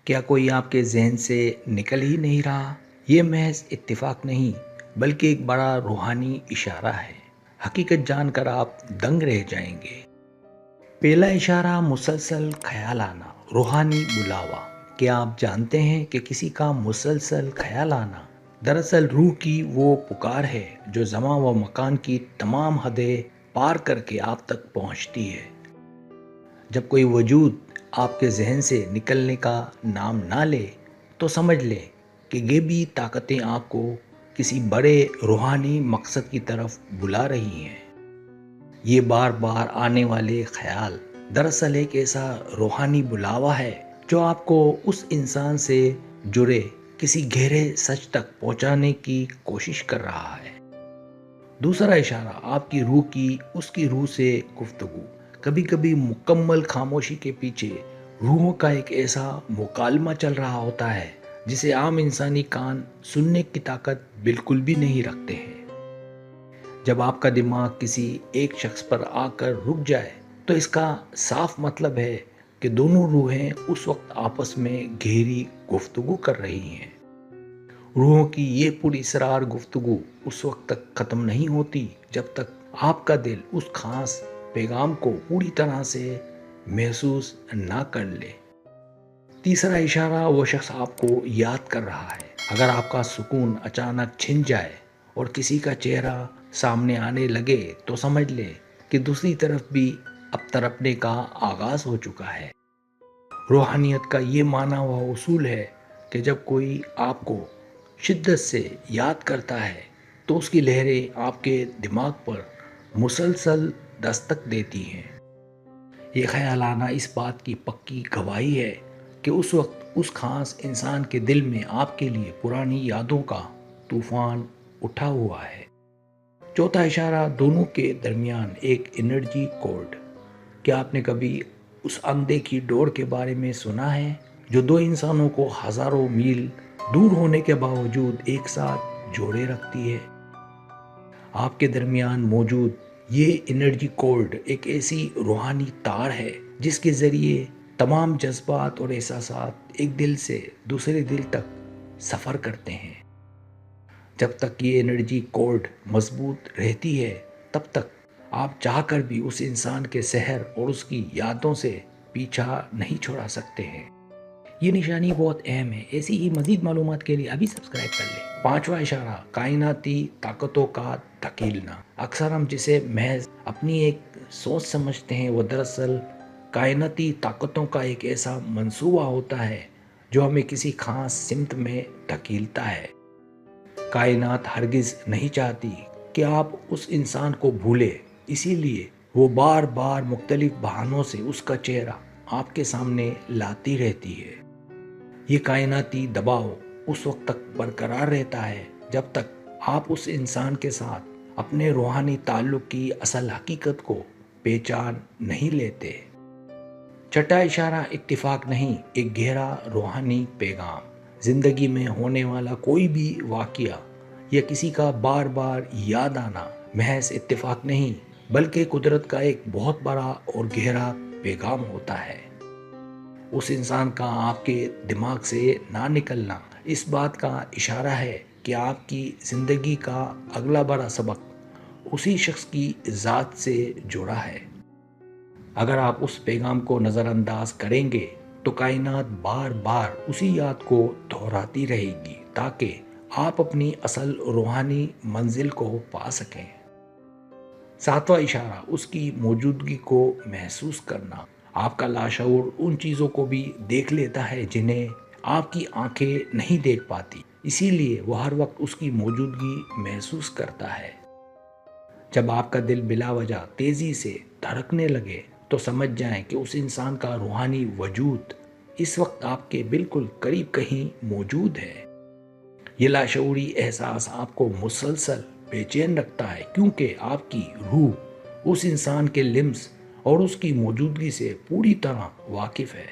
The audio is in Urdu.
کیا کوئی آپ کے ذہن سے نکل ہی نہیں رہا؟ یہ محض اتفاق نہیں بلکہ ایک بڑا روحانی اشارہ ہے۔ حقیقت جان کر آپ دنگ رہ جائیں گے۔ پہلا اشارہ مسلسل خیال آنا، روحانی بلاوا۔ کیا آپ جانتے ہیں کہ کسی کا مسلسل خیال آنا دراصل روح کی وہ پکار ہے جو زمان و مکان کی تمام حدیں پار کر کے آپ تک پہنچتی ہے؟ جب کوئی وجود آپ کے ذہن سے نکلنے کا نام نہ لے تو سمجھ لیں کہ غیبی طاقتیں آپ کو کسی بڑے روحانی مقصد کی طرف بلا رہی ہیں۔ یہ بار بار آنے والے خیال دراصل ایک ایسا روحانی بلاوا ہے جو آپ کو اس انسان سے جڑے کسی گہرے سچ تک پہنچانے کی کوشش کر رہا ہے۔ دوسرا اشارہ آپ کی روح کی اس کی روح سے گفتگو۔ کبھی کبھی مکمل خاموشی کے پیچھے روحوں کا ایک ایسا مکالمہ چل رہا ہوتا ہے جسے عام انسانی کان سننے کی طاقت بالکل بھی نہیں رکھتے ہیں۔ جب آپ کا دماغ کسی ایک شخص پر آ کر رک جائے تو اس کا صاف مطلب ہے کہ دونوں روحیں اس وقت آپس میں گہری گفتگو کر رہی ہیں۔ روحوں کی یہ پوری اسرار گفتگو اس وقت تک ختم نہیں ہوتی جب تک آپ کا دل اس خاص پیغام کو پوری طرح سے محسوس نہ کر لے۔ تیسرا اشارہ وہ شخص آپ کو یاد کر رہا ہے۔ اگر آپ کا سکون اچانک چھن جائے اور کسی کا چہرہ سامنے آنے لگے تو سمجھ لیں کہ دوسری طرف بھی اب تڑپنے کا آغاز ہو چکا ہے۔ روحانیت کا یہ معنی و اصول ہے کہ جب کوئی آپ کو شدت سے یاد کرتا ہے تو اس کی لہریں آپ کے دماغ پر مسلسل دستک دیتی ہیں۔ یہ خیال آنا اس بات کی پکی گواہی ہے کہ اس وقت اس خاص انسان کے دل میں آپ کے لیے پرانی یادوں کا طوفان اٹھا ہوا ہے۔ چوتھا اشارہ دونوں کے درمیان ایک انرجی کورڈ۔ کیا آپ نے کبھی اس اندیکھی ڈور کے بارے میں سنا ہے جو دو انسانوں کو ہزاروں میل دور ہونے کے باوجود ایک ساتھ جوڑے رکھتی ہے؟ آپ کے درمیان موجود یہ انرجی کورڈ ایک ایسی روحانی تار ہے جس کے ذریعے تمام جذبات اور احساسات ایک دل سے دوسرے دل تک سفر کرتے ہیں۔ جب تک یہ انرجی کورڈ مضبوط رہتی ہے تب تک آپ چاہ کر بھی اس انسان کے سحر اور اس کی یادوں سے پیچھا نہیں چھڑا سکتے ہیں۔ یہ نشانی بہت اہم ہے۔ ایسی ہی مزید معلومات کے لیے ابھی سبسکرائب کر لیں۔ پانچواں اشارہ کائناتی طاقتوں کا دھکیلنا۔ اکثر ہم جسے محض اپنی ایک سوچ سمجھتے ہیں وہ دراصل کائناتی طاقتوں کا ایک ایسا منصوبہ ہوتا ہے جو ہمیں کسی خاص سمت میں دھکیلتا ہے۔ کائنات ہرگز نہیں چاہتی کہ آپ اس انسان کو بھولیں، اسی لیے وہ بار بار مختلف بہانوں سے اس کا چہرہ آپ کے سامنے لاتی رہتی ہے۔ یہ کائناتی دباؤ اس وقت تک برقرار رہتا ہے جب تک آپ اس انسان کے ساتھ اپنے روحانی تعلق کی اصل حقیقت کو پہچان نہیں لیتے۔ چھٹا اشارہ اتفاق نہیں، ایک گہرا روحانی پیغام۔ زندگی میں ہونے والا کوئی بھی واقعہ یا کسی کا بار بار یاد آنا محض اتفاق نہیں بلکہ قدرت کا ایک بہت بڑا اور گہرا پیغام ہوتا ہے۔ اس انسان کا آپ کے دماغ سے نہ نکلنا اس بات کا اشارہ ہے کہ آپ کی زندگی کا اگلا بڑا سبق اسی شخص کی ذات سے جڑا ہے۔ اگر آپ اس پیغام کو نظر انداز کریں گے تو کائنات بار بار اسی یاد کو دہراتی رہے گی تاکہ آپ اپنی اصل روحانی منزل کو پا سکیں۔ ساتواں اشارہ اس کی موجودگی کو محسوس کرنا۔ آپ کا لاشعور ان چیزوں کو بھی دیکھ لیتا ہے جنہیں آپ کی آنکھیں نہیں دیکھ پاتی، اسی لیے وہ ہر وقت اس کی موجودگی محسوس کرتا ہے۔ جب آپ کا دل بلا وجہ تیزی سے دھڑکنے لگے تو سمجھ جائیں کہ اس انسان کا روحانی وجود اس وقت آپ کے بالکل قریب کہیں موجود ہے۔ یہ لاشعوری احساس آپ کو مسلسل بے چین رکھتا ہے کیونکہ آپ کی روح اس انسان کے لمس اور اس کی موجودگی سے پوری طرح واقف ہے۔